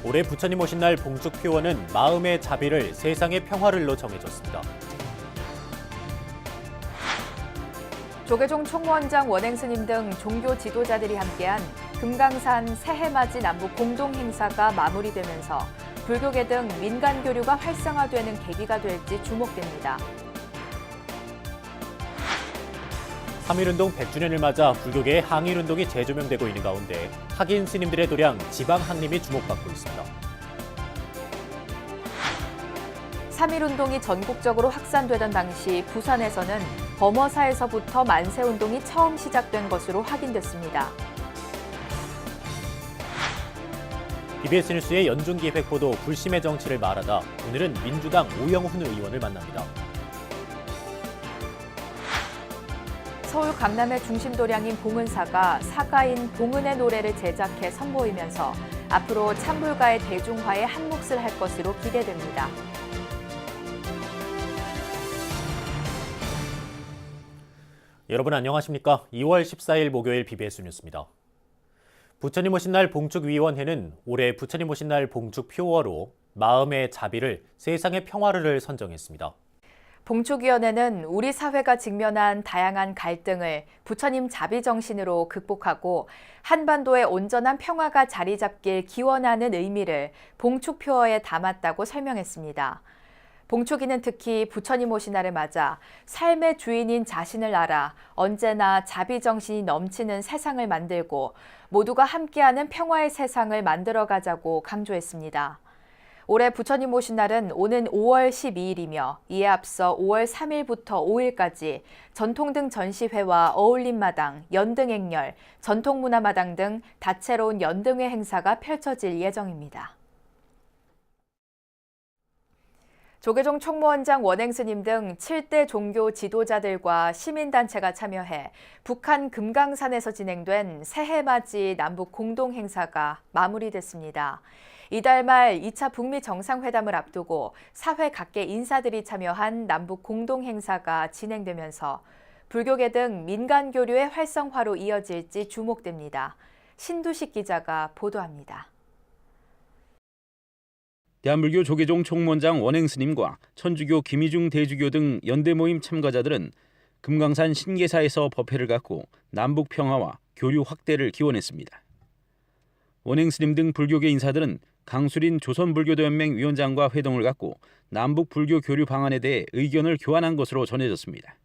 올해 부처님 오신 날 봉축 표어는 마음의 자비를 세상의 평화를로 정해졌습니다. 조계종 총무원장 원행스님 등 종교 지도자들이 함께한 금강산 새해맞이 남북 공동행사가 마무리되면서 불교계 등 민간 교류가 활성화되는 계기가 될지 주목됩니다. 3.1운동 100주년을 맞아 불교계의 항일운동이 재조명되고 있는 가운데 학인 스님들의 도량 지방 항림이 주목받고 있습니다. 3.1운동이 전국적으로 확산되던 당시 부산에서는 범어사에서부터 만세운동이 처음 시작된 것으로 확인됐습니다. BBS 뉴스의 연중기획보도 불심의 정치를 말하다 오늘은 민주당 오영훈 의원을 만납니다. 서울 강남의 중심도량인 봉은사가 사가인 봉은의 노래를 제작해 선보이면서 앞으로 찬불가의 대중화에 한몫을 할 것으로 기대됩니다. 여러분 안녕하십니까? 2월 14일 목요일 BBS 뉴스입니다. 부처님 오신 날 봉축위원회는 올해 부처님 오신 날 봉축 표어로 마음의 자비를 세상의 평화를 선정했습니다. 봉축위원회는 우리 사회가 직면한 다양한 갈등을 부처님 자비 정신으로 극복하고 한반도의 온전한 평화가 자리 잡길 기원하는 의미를 봉축 표어에 담았다고 설명했습니다. 봉축위는 특히 부처님 오신 날을 맞아 삶의 주인인 자신을 알아 언제나 자비 정신이 넘치는 세상을 만들고 모두가 함께하는 평화의 세상을 만들어가자고 강조했습니다. 올해 부처님 오신 날은 오는 5월 12일이며 이에 앞서 5월 3일부터 5일까지 전통등 전시회와 어울림마당, 연등행렬, 전통문화마당 등 다채로운 연등회 행사가 펼쳐질 예정입니다. 조계종 총무원장 원행스님 등 7대 종교 지도자들과 시민단체가 참여해 북한 금강산에서 진행된 새해맞이 남북 공동행사가 마무리됐습니다. 이달 말 2차 북미 정상회담을 앞두고 사회 각계 인사들이 참여한 남북 공동행사가 진행되면서 불교계 등 민간 교류의 활성화로 이어질지 주목됩니다. 신두식 기자가 보도합니다. 대한불교 조계종 총무원장 원행스님과 천주교 김희중 대주교 등 연대 모임 참가자들은 금강산 신계사에서 법회를 갖고 남북 평화와 교류 확대를 기원했습니다. 원행스님 등 불교계 인사들은 강수린 조선불교도연맹 위원장과 회동을 갖고 남북 불교 교류 방안에 대해 의견을 교환한 것으로 전해졌습니다.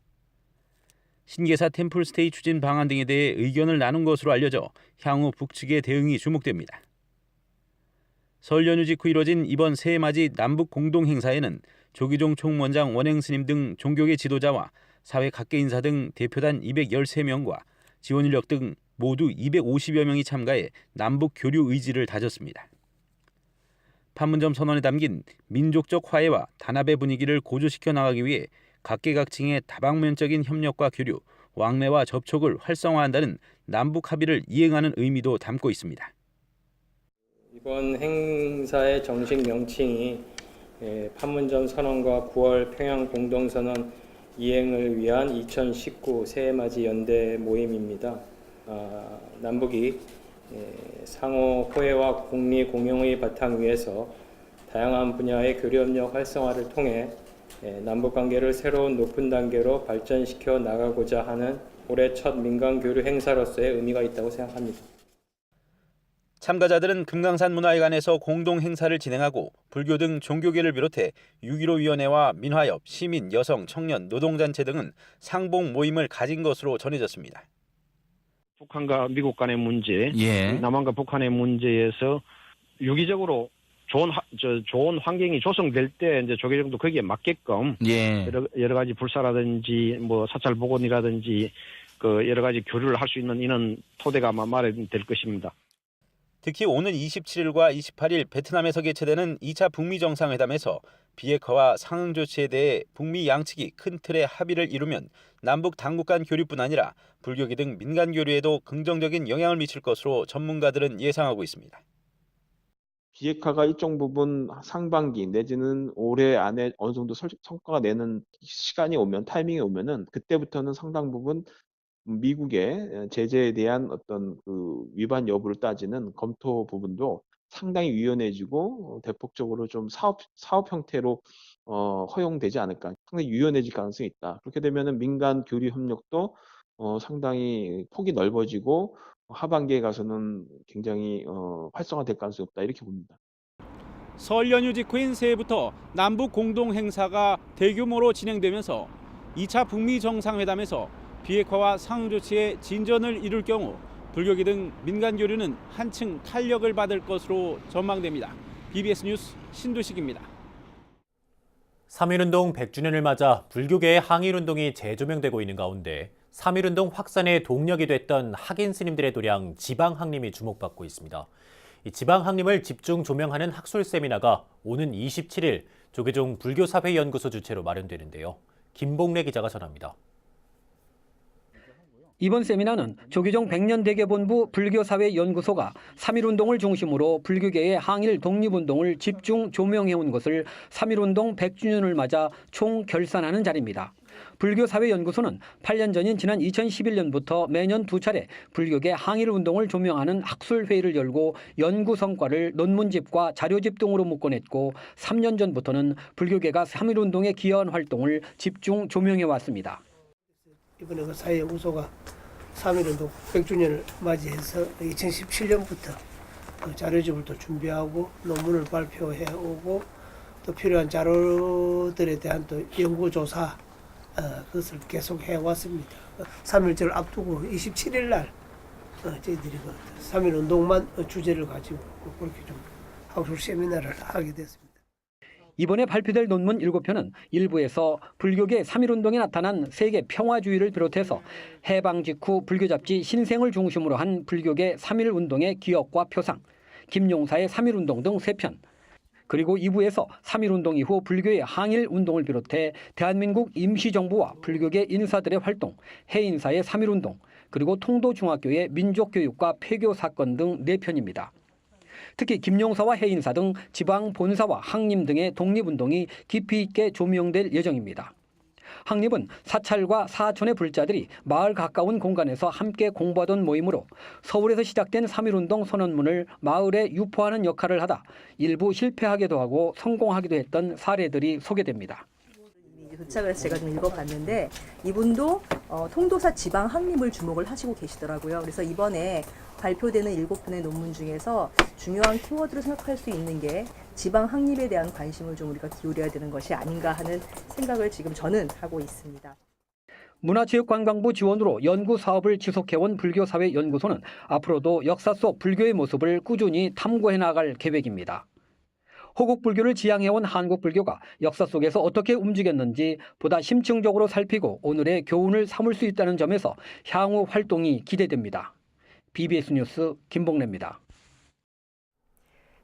신계사 템플스테이 추진 방안 등에 대해 의견을 나눈 것으로 알려져 향후 북측의 대응이 주목됩니다. 설 연휴 직후 이뤄진 이번 새해맞이 남북 공동행사에는 조계종 총무원장 원행스님 등 종교계 지도자와 사회 각계 인사 등 대표단 213명과 지원 인력 등 모두 250여 명이 참가해 남북 교류 의지를 다졌습니다. 판문점 선언에 담긴 민족적 화해와 단합의 분위기를 고조시켜 나가기 위해 각계각층의 다방면적인 협력과 교류, 왕래와 접촉을 활성화한다는 남북 합의를 이행하는 의미도 담고 있습니다. 이번 행사의 정식 명칭이 판문점 선언과 9월 평양 공동선언 이행을 위한 2019 새해맞이 연대 모임입니다. 남북이 상호 호혜와 국리 공용의 바탕 위에서 다양한 분야의 교류협력 활성화를 통해 남북관계를 새로운 높은 단계로 발전시켜 나가고자 하는 올해 첫 민간교류 행사로서의 의미가 있다고 생각합니다. 참가자들은 금강산 문화회관에서 공동 행사를 진행하고 불교 등 종교계를 비롯해 6.15위원회와 민화협, 시민, 여성, 청년, 노동단체 등은 상봉 모임을 가진 것으로 전해졌습니다. 북한과 미국 간의 문제, 예. 남한과 북한의 문제에서 유기적으로 좋은 환경이 조성될 때 이제 조계종도 거기에 맞게끔 예. 여러 가지 불사라든지 뭐 사찰 복원이라든지 그 여러 가지 교류를 할 수 있는 이런 토대가 아마 마련될 것입니다. 특히 오는 27일과 28일 베트남에서 개최되는 2차 북미 정상회담에서 비핵화와 상응 조치에 대해 북미 양측이 큰 틀의 합의를 이루면 남북 당국 간 교류뿐 아니라 불교계 등 민간 교류에도 긍정적인 영향을 미칠 것으로 전문가들은 예상하고 있습니다. 비핵화가 일정 부분 상반기 내지는 올해 안에 어느 정도 성과가 내는 시간이 오면 타이밍이 오면은 그때부터는 상당 부분 미국의 제재에 대한 어떤 그 위반 여부를 따지는 검토 부분도 상당히 유연해지고 대폭적으로 좀 사업 형태로 허용되지 않을까. 상당히 유연해질 가능성이 있다. 그렇게 되면은 민간 교류 협력도 상당히 폭이 넓어지고 하반기에 가서는 굉장히 활성화될 가능성이 없다. 이렇게 봅니다. 설 연휴 직후인 새해부터 남북 공동 행사가 대규모로 진행되면서 2차 북미 정상회담에서 비핵화와 상응 조치에 진전을 이룰 경우 불교계 등 민간 교류는 한층 탄력을 받을 것으로 전망됩니다. BBS 뉴스 신두식입니다. 3.1운동 100주년을 맞아 불교계의 항일운동이 재조명되고 있는 가운데 3.1운동 확산의 동력이 됐던 학인 스님들의 도량 지방학림이 주목받고 있습니다. 이 지방학림을 집중 조명하는 학술 세미나가 오는 27일 조계종 불교사회연구소 주최로 마련되는데요. 김봉래 기자가 전합니다. 이번 세미나는 조계종 백년대계본부 불교사회연구소가 3.1운동을 중심으로 불교계의 항일 독립운동을 집중 조명해온 것을 3.1운동 100주년을 맞아 총결산하는 자리입니다. 불교사회연구소는 8년 전인 지난 2011년부터 매년 2차례 불교계 항일운동을 조명하는 학술회의를 열고 연구 성과를 논문집과 자료집 등으로 묶어냈고 3년 전부터는 불교계가 3.1운동에 기여한 활동을 집중 조명해왔습니다. 이번에 그 사회연구소가 3.1운동 100주년을 맞이해서 2017년부터 그 자료집을 또 준비하고 논문을 발표해 오고 또 필요한 자료들에 대한 또 연구조사 그것을 계속 해왔습니다. 3.1절 앞두고 27일 날 저희들이 그 3.1운동만 주제를 가지고 그렇게 좀 학술 세미나를 하게 됐습니다. 이번에 발표될 논문 7편은 일부에서 불교계 3.1운동에 나타난 세계 평화주의를 비롯해서 해방 직후 불교 잡지 신생을 중심으로 한 불교계 3.1운동의 기억과 표상, 김용사의 3.1운동 등 3편, 그리고 2부에서 3.1운동 이후 불교의 항일운동을 비롯해 대한민국 임시정부와 불교계 인사들의 활동, 해인사의 3.1운동, 그리고 통도중학교의 민족교육과 폐교 사건 등 4편입니다. 특히 김용사와 해인사 등 지방 본사와 항림 등의 독립운동이 깊이 있게 조명될 예정입니다. 항림은 사찰과 사촌의 불자들이 마을 가까운 공간에서 함께 공부하던 모임으로 서울에서 시작된 3.1운동 선언문을 마을에 유포하는 역할을 하다 일부 실패하기도 하고 성공하기도 했던 사례들이 소개됩니다. 도착을 해서 제가 좀 읽어봤는데 이분도 통도사 지방 항림을 주목을 하시고 계시더라고요. 그래서 이번에 발표되는 7편의 논문 중에서 중요한 키워드로 생각할 수 있는 게 지방 항림에 대한 관심을 좀 우리가 기울여야 되는 것이 아닌가 하는 생각을 지금 저는 하고 있습니다. 문화체육관광부 지원으로 연구 사업을 지속해온 불교사회연구소는 앞으로도 역사 속 불교의 모습을 꾸준히 탐구해 나갈 계획입니다. 호국 불교를 지향해온 한국 불교가 역사 속에서 어떻게 움직였는지 보다 심층적으로 살피고 오늘의 교훈을 삼을 수 있다는 점에서 향후 활동이 기대됩니다. BBS 뉴스 김봉래입니다.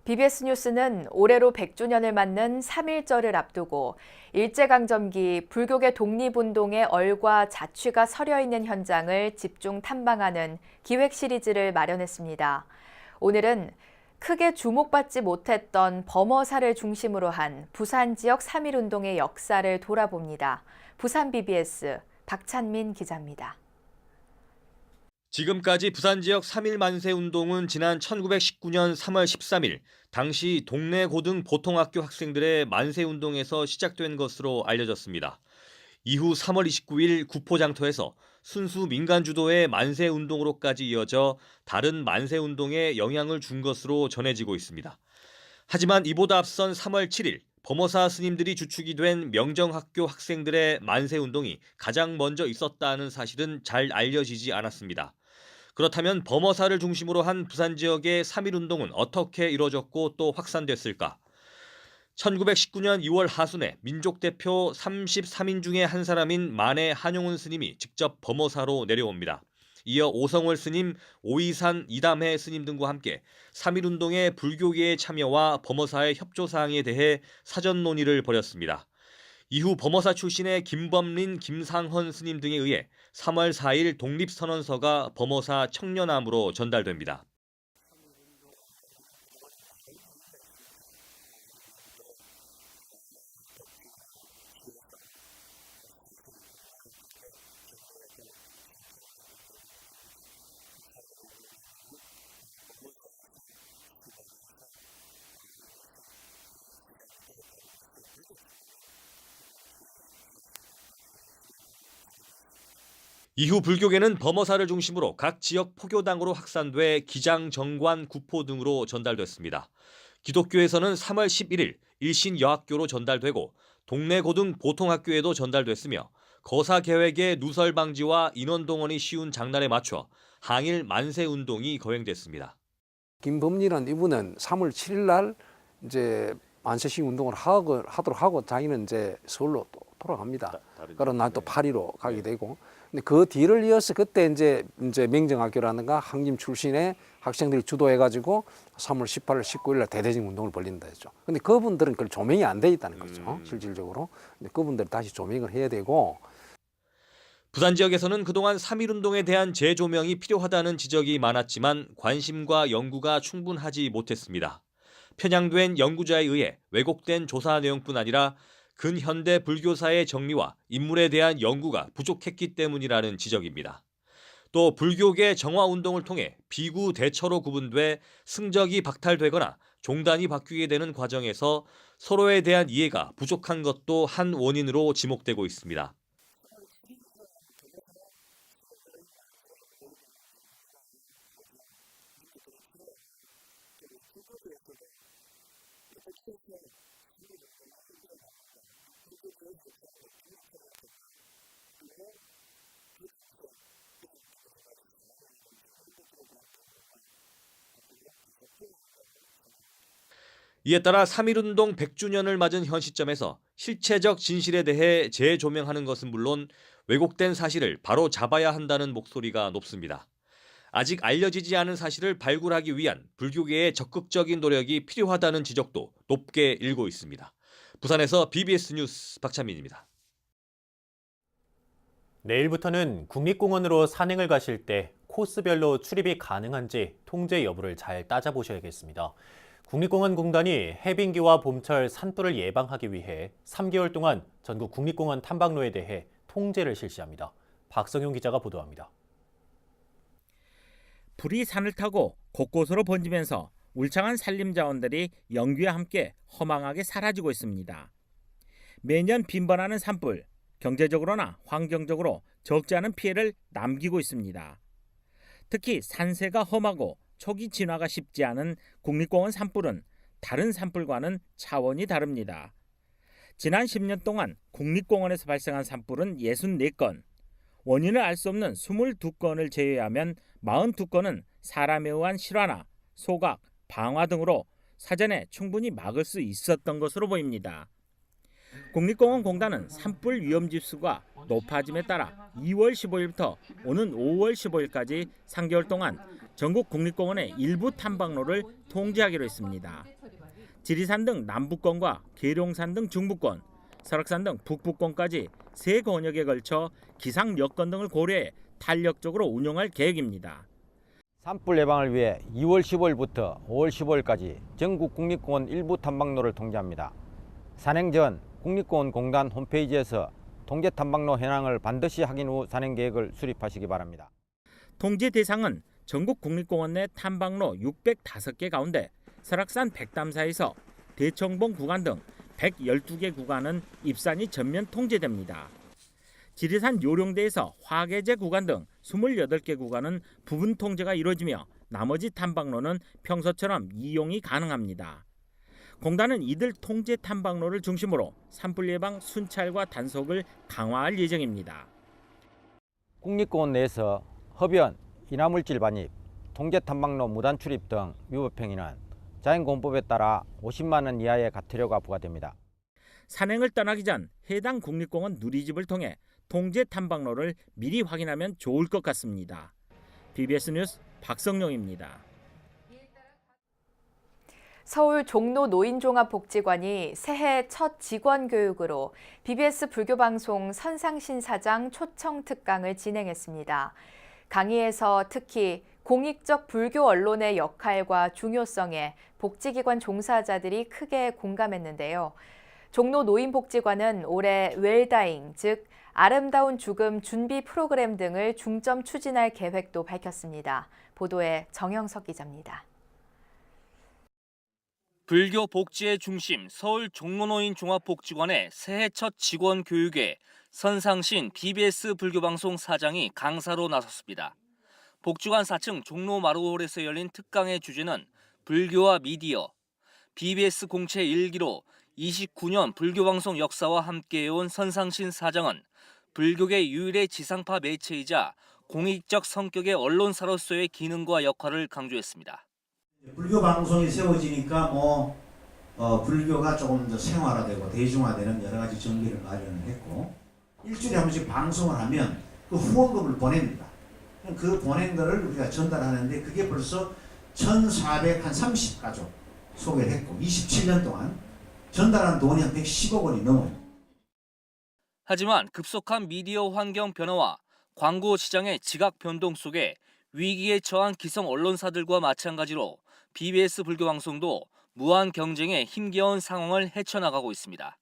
BBS 뉴스는 올해로 100주년을 맞는 3.1절을 앞두고 일제강점기 불교계 독립운동의 얼과 자취가 서려 있는 현장을 집중 탐방하는 기획 시리즈를 마련했습니다. 오늘은 크게 주목받지 못했던 범어사를 중심으로 한 부산 지역 3.1운동의 역사를 돌아봅니다. 부산 BBS 박찬민 기자입니다. 지금까지 부산 지역 3.1 만세 운동은 지난 1919년 3월 13일 당시 동래 고등 보통학교 학생들의 만세 운동에서 시작된 것으로 알려졌습니다. 이후 3월 29일 구포장터에서 순수 민간 주도의 만세 운동으로까지 이어져 다른 만세 운동에 영향을 준 것으로 전해지고 있습니다. 하지만 이보다 앞선 3월 7일 범어사 스님들이 주축이 된 명정학교 학생들의 만세 운동이 가장 먼저 있었다는 사실은 잘 알려지지 않았습니다. 그렇다면 범어사를 중심으로 한 부산 지역의 3.1운동은 어떻게 이뤄졌고 또 확산됐을까? 1919년 2월 하순에 민족대표 33인 중에 한 사람인 만해 한용운 스님이 직접 범어사로 내려옵니다. 이어 오성월 스님, 오이산 이담해 스님 등과 함께 3.1운동의 불교계의 참여와 범어사의 협조사항에 대해 사전 논의를 벌였습니다. 이후 범어사 출신의 김범린, 김상헌 스님 등에 의해 3월 4일 독립선언서가 범어사 청년암으로 전달됩니다. 이후 불교계는 범어사를 중심으로 각 지역 포교당으로 확산돼 기장, 정관, 구포 등으로 전달됐습니다. 기독교에서는 3월 11일 일신여학교로 전달되고 동네 고등 보통학교에도 전달됐으며 거사 계획의 누설 방지와 인원 동원이 쉬운 장날에 맞춰 항일 만세 운동이 거행됐습니다. 김범리는 이분은 3월 7일 날 이제 만세 시위 운동을 하도록 하고 자기는 이제 서울로 또 돌아갑니다. 그런 날 또 파리로 가게 되고. 근데 그 뒤를 이어서 그때 이제 명정학교라든가 항림 출신의 학생들이 주도해가지고 3월 18일, 19일 날 대대적 운동을 벌린다 했죠. 근데 그분들은 그걸 조명이 안 돼 있다는 거죠. 실질적으로. 근데 그분들 다시 조명을 해야 되고. 부산 지역에서는 그동안 3.1운동에 대한 재조명이 필요하다는 지적이 많았지만 관심과 연구가 충분하지 못했습니다. 편향된 연구자에 의해 왜곡된 조사 내용뿐 아니라 근현대 불교사의 정리와 인물에 대한 연구가 부족했기 때문이라는 지적입니다. 또 불교계 정화운동을 통해 비구 대처로 구분돼 승적이 박탈되거나 종단이 바뀌게 되는 과정에서 서로에 대한 이해가 부족한 것도 한 원인으로 지목되고 있습니다. 이에 따라 3.1운동 100주년을 맞은 현 시점에서 실체적 진실에 대해 재조명하는 것은 물론 왜곡된 사실을 바로 잡아야 한다는 목소리가 높습니다. 아직 알려지지 않은 사실을 발굴하기 위한 불교계의 적극적인 노력이 필요하다는 지적도 높게 일고 있습니다. 부산에서 BBS 뉴스 박찬민입니다. 내일부터는 국립공원으로 산행을 가실 때 코스별로 출입이 가능한지 통제 여부를 잘 따져보셔야겠습니다. 국립공원공단이 해빙기와 봄철 산불을 예방하기 위해 3개월 동안 전국 국립공원 탐방로에 대해 통제를 실시합니다. 박성용 기자가 보도합니다. 불이 산을 타고 곳곳으로 번지면서 울창한 산림자원들이 연기와 함께 허망하게 사라지고 있습니다. 매년 빈번하는 산불, 경제적으로나 환경적으로 적지 않은 피해를 남기고 있습니다. 특히 산세가 험하고 초기 진화가 쉽지 않은 국립공원 산불은 다른 산불과는 차원이 다릅니다. 지난 10년 동안 국립공원에서 발생한 산불은 64건, 원인을 알 수 없는 22건을 제외하면 42건은 사람에 의한 실화나 소각, 방화 등으로 사전에 충분히 막을 수 있었던 것으로 보입니다. 국립공원공단은 산불 위험지수가 높아짐에 따라 2월 15일부터 오는 5월 15일까지 3개월 동안 전국 국립공원의 일부 탐방로를 통제하기로 했습니다. 지리산 등 남부권과 계룡산 등 중부권, 설악산 등 북부권까지 세 권역에 걸쳐 기상 여건 등을 고려해 탄력적으로 운영할 계획입니다. 산불 예방을 위해 2월 15일부터 5월 15일까지 전국 국립공원 일부 탐방로를 통제합니다. 산행 전 국립공원공단 홈페이지에서 통제 탐방로 현황을 반드시 확인 후 산행 계획을 수립하시기 바랍니다. 통제 대상은 전국 국립공원 내 탐방로 605개 가운데 설악산 백담사에서 대청봉 구간 등 112개 구간은 입산이 전면 통제됩니다. 지리산 요령대에서 화계제 구간 등 28개 구간은 부분 통제가 이루어지며 나머지 탐방로는 평소처럼 이용이 가능합니다. 공단은 이들 통제 탐방로를 중심으로 산불 예방 순찰과 단속을 강화할 예정입니다. 국립공원 내에서 흡연, 인화물질 반입, 통제 탐방로 무단 출입 등 위법 행위는 자연공원법에 따라 50만 원 이하의 과태료가 부과됩니다. 산행을 떠나기 전 해당 국립공원 누리집을 통해 통제 탐방로를 미리 확인하면 좋을 것 같습니다. BBS 뉴스 박성용입니다. 서울 종로 노인종합복지관이 새해 첫 직원 교육으로 BBS 불교방송 선상신사장 초청 특강을 진행했습니다. 강의에서 특히 공익적 불교 언론의 역할과 중요성에 복지기관 종사자들이 크게 공감했는데요. 종로 노인복지관은 올해 웰다잉, 즉 아름다운 죽음 준비 프로그램 등을 중점 추진할 계획도 밝혔습니다. 보도에 정영석 기자입니다. 불교 복지의 중심 서울 종로노인 종합복지관의 새해 첫 직원 교육에 선상신 BBS 불교방송 사장이 강사로 나섰습니다. 복주관 4층 종로 마루홀에서 열린 특강의 주제는 불교와 미디어, BBS 공채 1기로 29년 불교방송 역사와 함께해온 선상신 사장은 불교계 유일의 지상파 매체이자 공익적 성격의 언론사로서의 기능과 역할을 강조했습니다. 불교 방송이 세워지니까 불교가 조금 더 생활화되고 대중화되는 여러 가지 전기를 마련을 했고, 일주일에 한 번씩 방송을 하면 그 후원금을 보냅니다. 그 보낸 거를 우리가 전달하는데 그게 벌써 1,430가족 소개를 했고 27년 동안 전달한 돈이 한 110억 원이 넘어요. 하지만 급속한 미디어 환경 변화와 광고 시장의 지각 변동 속에 위기에 처한 기성 언론사들과 마찬가지로 BBS 불교방송도 무한 경쟁에 힘겨운 상황을 헤쳐나가고 있습니다.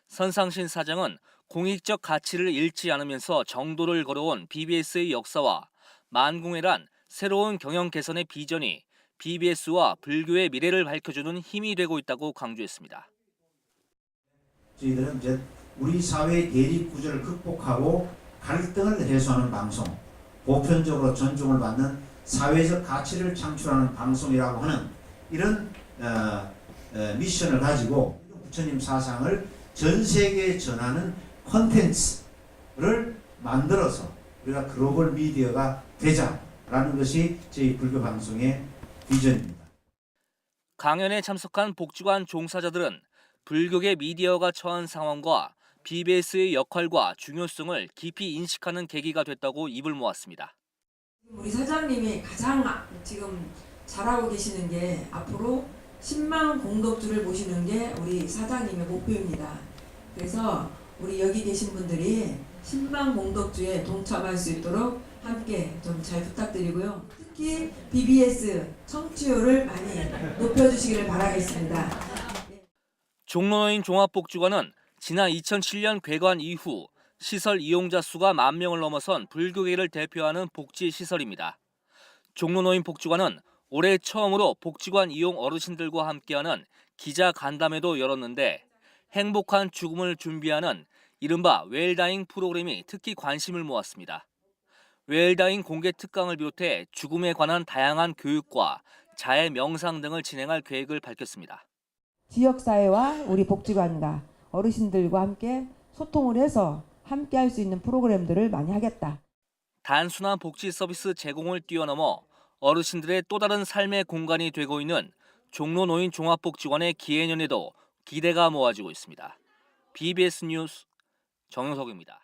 선상신 사장은 공익적 가치를 잃지 않으면서 정도를 걸어온 BBS의 역사와 만공회란 새로운 경영 개선의 비전이 BBS와 불교의 미래를 밝혀주는 힘이 되고 있다고 강조했습니다. 저희들은 이제 우리 사회의 대립 구조를 극복하고 갈등을 해소하는 방송, 보편적으로 존중을 받는 사회적 가치를 창출하는 방송이라고 하는 이런 미션을 가지고 부처님 사상을 전 세계에 전하는 콘텐츠를 만들어서 우리가 글로벌 미디어가 되자라는 것이 저희 불교 방송의 비전입니다. 강연에 참석한 복주관 종사자들은 불교계 미디어가 처한 상황과 BBS의 역할과 중요성을 깊이 인식하는 계기가 됐다고 입을 모았습니다. 우리 사장님이 가장 지금 잘하고 계시는 게 앞으로 10만 공덕주를 모시는 게 우리 사장님의 목표입니다. 그래서 우리 여기 계신 분들이 10만 공덕주에 동참할 수 있도록 함께 좀 잘 부탁드리고요. 특히 BBS 청취율을 많이 높여주시기를 바라겠습니다. 종로노인 종합복주관은 지난 2007년 개관 이후 시설 이용자 수가 10,000명을 넘어선 불교계를 대표하는 복지시설입니다. 종로노인 복주관은 올해 처음으로 복지관 이용 어르신들과 함께하는 기자 간담회도 열었는데 행복한 죽음을 준비하는 이른바 웰다잉 프로그램이 특히 관심을 모았습니다. 웰다잉 공개 특강을 비롯해 죽음에 관한 다양한 교육과 자해 명상 등을 진행할 계획을 밝혔습니다. 지역사회와 우리 복지관과 어르신들과 함께 소통을 해서 함께 할 수 있는 프로그램들을 많이 하겠다. 단순한 복지 서비스 제공을 뛰어넘어 어르신들의 또 다른 삶의 공간이 되고 있는 종로노인 종합복지관의 기해년에도 기대가 모아지고 있습니다. BBS 뉴스 정영석입니다.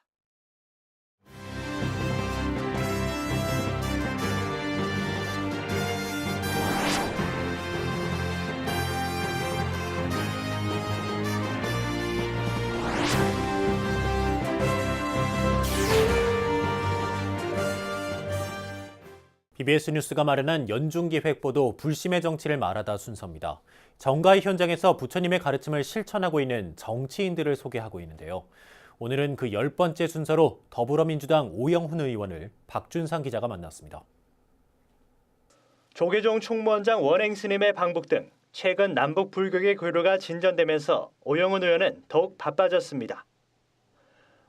BBS 뉴스가 마련한 연중기획보도 불심의 정치를 말하다 순서입니다. 정가의 현장에서 부처님의 가르침을 실천하고 있는 정치인들을 소개하고 있는데요. 오늘은 그 10번째 순서로 더불어민주당 오영훈 의원을 박준상 기자가 만났습니다. 조계종 총무원장 원행 스님의 방북 등 최근 남북 불교계 교류가 진전되면서 오영훈 의원은 더욱 바빠졌습니다.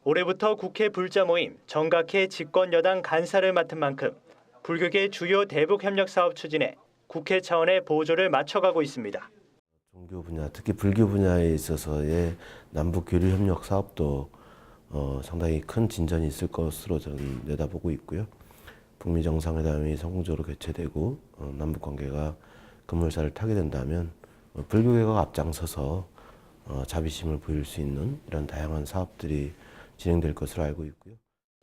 올해부터 국회 불자 모임 정각회 집권여당 간사를 맡은 만큼 불교계 주요 대북 협력 사업 추진에 국회 차원의 보조를 맞춰가고 있습니다. 종교 분야, 특히 불교 분야에 있어서의 남북 교류 협력 사업도 상당히 큰 진전이 있을 것으로 저는 내다보고 있고요. 북미 정상회담이 성공적으로 개최되고 남북 관계가 급물살을 타게 된다면 불교계가 앞장서서 자비심을 보일 수 있는 이런 다양한 사업들이 진행될 것으로 알고 있고요.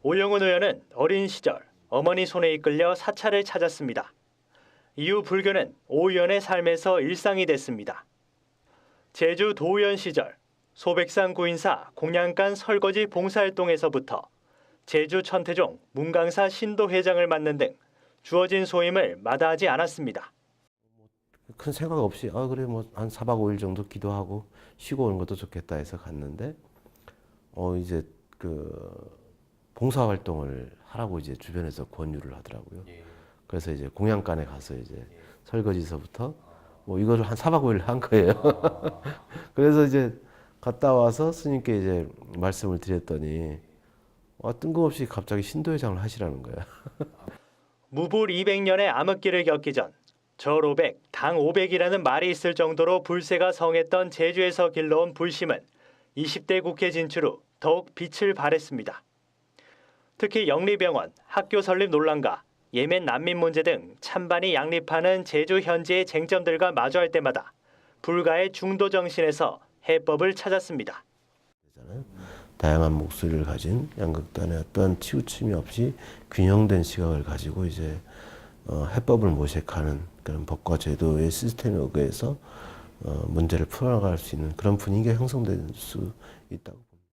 오영훈 의원은 어린 시절 어머니 손에 이끌려 사찰을 찾았습니다. 이후 불교는 오 의원의 삶에서 일상이 됐습니다. 제주 도의원 시절 소백산 구인사 공양간 설거지 봉사활동에서부터 제주 천태종 문강사 신도회장을 맡는 등 주어진 소임을 마다하지 않았습니다. 큰 생각 없이 그래 한 4박 5일 정도 기도하고 쉬고 오는 것도 좋겠다 해서 갔는데 이제 봉사활동을 하라고 이제 주변에서 권유를 하더라고요. 그래서 이제 공양간에 가서 이제 설거지서부터 이거를 한 4박 5일 한 거예요. 그래서 이제 갔다 와서 스님께 이제 말씀을 드렸더니 뜬금없이 갑자기 신도회장을 하시라는 거야. 무불 200년의 암흑기를 겪기 전 절 500, 당 500이라는 말이 있을 정도로 불세가 성했던 제주에서 길러온 불심은 20대 국회 진출 후 더욱 빛을 발했습니다. 특히 영리병원, 학교 설립 논란과 예멘 난민 문제 등 찬반이 양립하는 제주 현지의 쟁점들과 마주할 때마다 불가의 중도 정신에서 해법을 찾았습니다. 다양한 목소리를 가진 양극단의 어떤 치우침이 없이 균형된 시각을 가지고 이제 해법을 모색하는 그런 법과 제도의 시스템에 의해서 문제를 풀어나갈 수 있는 그런 분위기가 형성될 수 있다고 봅니다.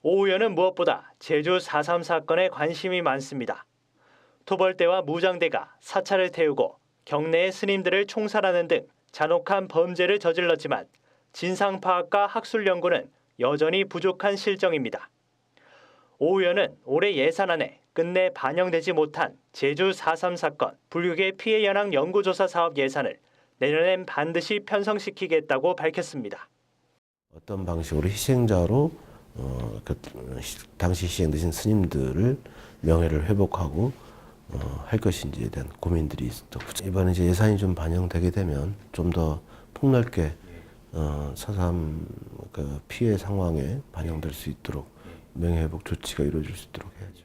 오 의원은 무엇보다 제주 4.3 사건에 관심이 많습니다. 토벌대와 무장대가 사찰을 태우고 경내의 스님들을 총살하는 등 잔혹한 범죄를 저질렀지만 진상 파악과 학술 연구는 여전히 부족한 실정입니다. 오 의원은 올해 예산안에 끝내 반영되지 못한 제주 4.3 사건 불교계 피해 현황 연구조사 사업 예산을 내년엔 반드시 편성시키겠다고 밝혔습니다. 어떤 방식으로 희생자로 당시 희생되신 스님들을 명예를 회복하고 할 것인지에 대한 고민들이 있었고, 이번에 이제 예산이 좀 반영되게 되면 좀 더 폭넓게 4.3 피해 상황에 반영될 수 있도록 명예회복 조치가 이루어질 수 있도록 해야죠.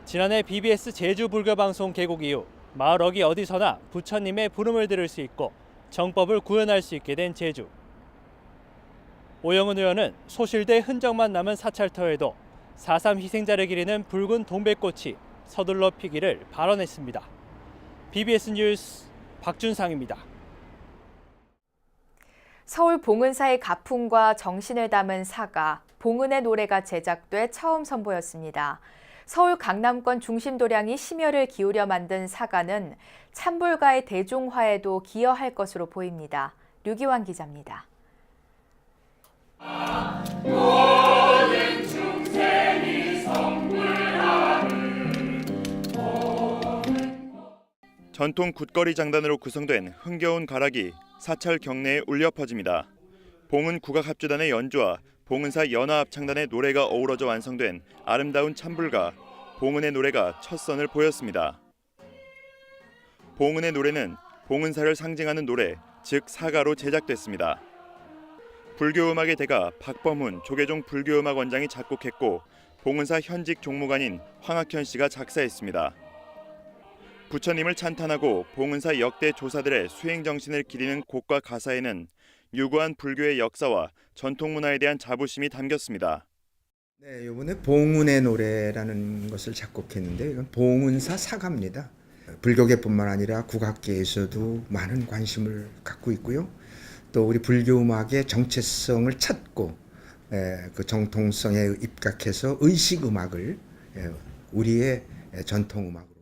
지난해 BBS 제주 불교 방송 개국 이후 마을 어귀 어디서나 부처님의 부름을 들을 수 있고 정법을 구현할 수 있게 된 제주. 오영훈 의원은 소실대 흔적만 남은 사찰터에도 4.3 희생자를 기리는 붉은 동백꽃이 서둘러 피기를 발언했습니다. BBS 뉴스 박준상입니다. 서울 봉은사의 가풍과 정신을 담은 사가, 봉은의 노래가 제작돼 처음 선보였습니다. 서울 강남권 중심 도량이 심혈을 기울여 만든 사가는 찬불가의 대중화에도 기여할 것으로 보입니다. 류기환 기자입니다. 전통 굿거리 장단으로 구성된 흥겨운 가락이 사찰 경내에 울려 퍼집니다. 봉은 국악합주단의 연주와 봉은사 연화합창단의 노래가 어우러져 완성된 아름다운 찬불가 봉은의 노래가 첫 선을 보였습니다. 봉은의 노래는 봉은사를 상징하는 노래, 즉 사가로 제작됐습니다. 불교음악의 대가 박범훈 조계종 불교음악원장이 작곡했고 봉은사 현직 종무관인 황학현 씨가 작사했습니다. 부처님을 찬탄하고 봉은사 역대 조사들의 수행 정신을 기리는 곡과 가사에는 유구한 불교의 역사와 전통 문화에 대한 자부심이 담겼습니다. 네, 이번에 봉은의 노래라는 것을 작곡했는데 이건 봉은사 사가입니다. 불교계뿐만 아니라 국악계에서도 많은 관심을 갖고 있고요. 또 우리 불교 음악의 정체성을 찾고 그 정통성에 입각해서 의식 음악을 우리의 전통 음악으로.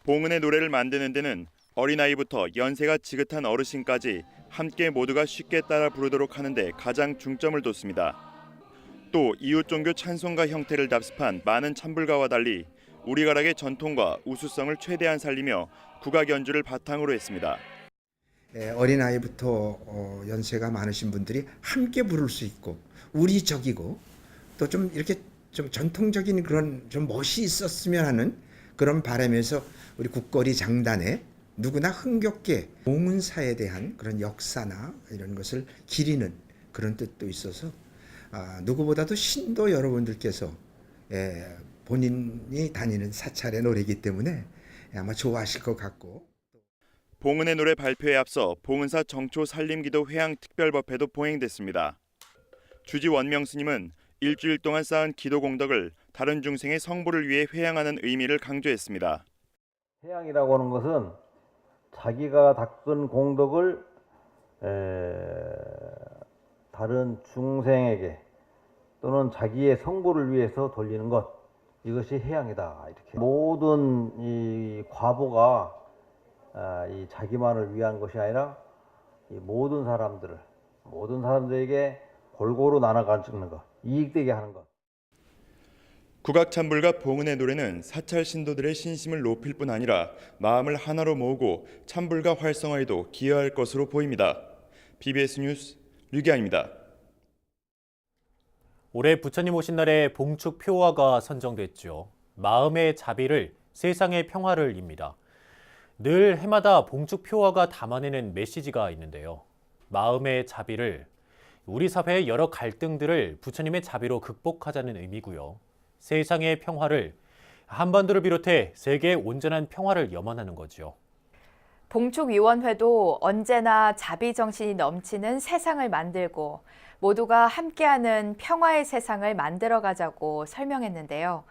봉은의 노래를 만드는 데는 어린아이부터 연세가 지긋한 어르신까지 함께 모두가 쉽게 따라 부르도록 하는 데 가장 중점을 뒀습니다. 또 이웃 종교 찬송가 형태를 답습한 많은 찬불가와 달리 우리 가락의 전통과 우수성을 최대한 살리며 국악 연주를 바탕으로 했습니다. 어린아이부터 연세가 많으신 분들이 함께 부를 수 있고 우리적이고 또 좀 이렇게 좀 전통적인 그런 좀 멋이 있었으면 하는 그런 바람에서 우리 국거리 장단에 누구나 흥겹게 봉은사에 대한 그런 역사나 이런 것을 기리는 그런 뜻도 있어서 누구보다도 신도 여러분들께서 본인이 다니는 사찰의 노래이기 때문에 아마 좋아하실 것 같고. 봉은의 노래 발표에 앞서 봉은사 정초 살림기도 회향 특별법회도 봉행됐습니다. 주지 원명 스님은 일주일 동안 쌓은 기도 공덕을 다른 중생의 성불을 위해 회향하는 의미를 강조했습니다. 회향이라고 하는 것은 자기가 닦은 공덕을 다른 중생에게 또는 자기의 성불을 위해서 돌리는 것, 이것이 회향이다. 이렇게 모든 이 과보가 이 자기만을 위한 것이 아니라 이 모든 사람들에게 골고루 나눠가는 것, 이익되게 하는 것. 국악 찬불과 봉은의 노래는 사찰 신도들의 신심을 높일 뿐 아니라 마음을 하나로 모으고 찬불가 활성화에도 기여할 것으로 보입니다. BBS 뉴스 류기환입니다. 올해 부처님 오신 날의 봉축 표어가 선정됐죠. 마음의 자비를, 세상의 평화를입니다. 늘 해마다 봉축 표어가 담아내는 메시지가 있는데요. 마음의 자비를, 우리 사회의 여러 갈등들을 부처님의 자비로 극복하자는 의미고요. 세상의 평화를, 한반도를 비롯해 세계의 온전한 평화를 염원하는 거죠. 봉축위원회도 언제나 자비 정신이 넘치는 세상을 만들고 모두가 함께하는 평화의 세상을 만들어가자고 설명했는데요.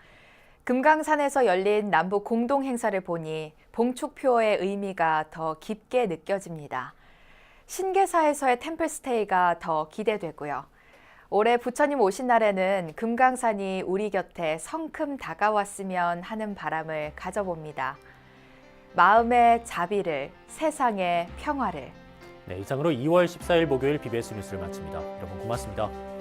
금강산에서 열린 남북 공동 행사를 보니 봉축표어의 의미가 더 깊게 느껴집니다. 신계사에서의 템플스테이가 더 기대되고요. 올해 부처님 오신 날에는 금강산이 우리 곁에 성큼 다가왔으면 하는 바람을 가져봅니다. 마음의 자비를, 세상의 평화를. 네, 이상으로 2월 14일 목요일 BBS 뉴스를 마칩니다. 여러분 고맙습니다.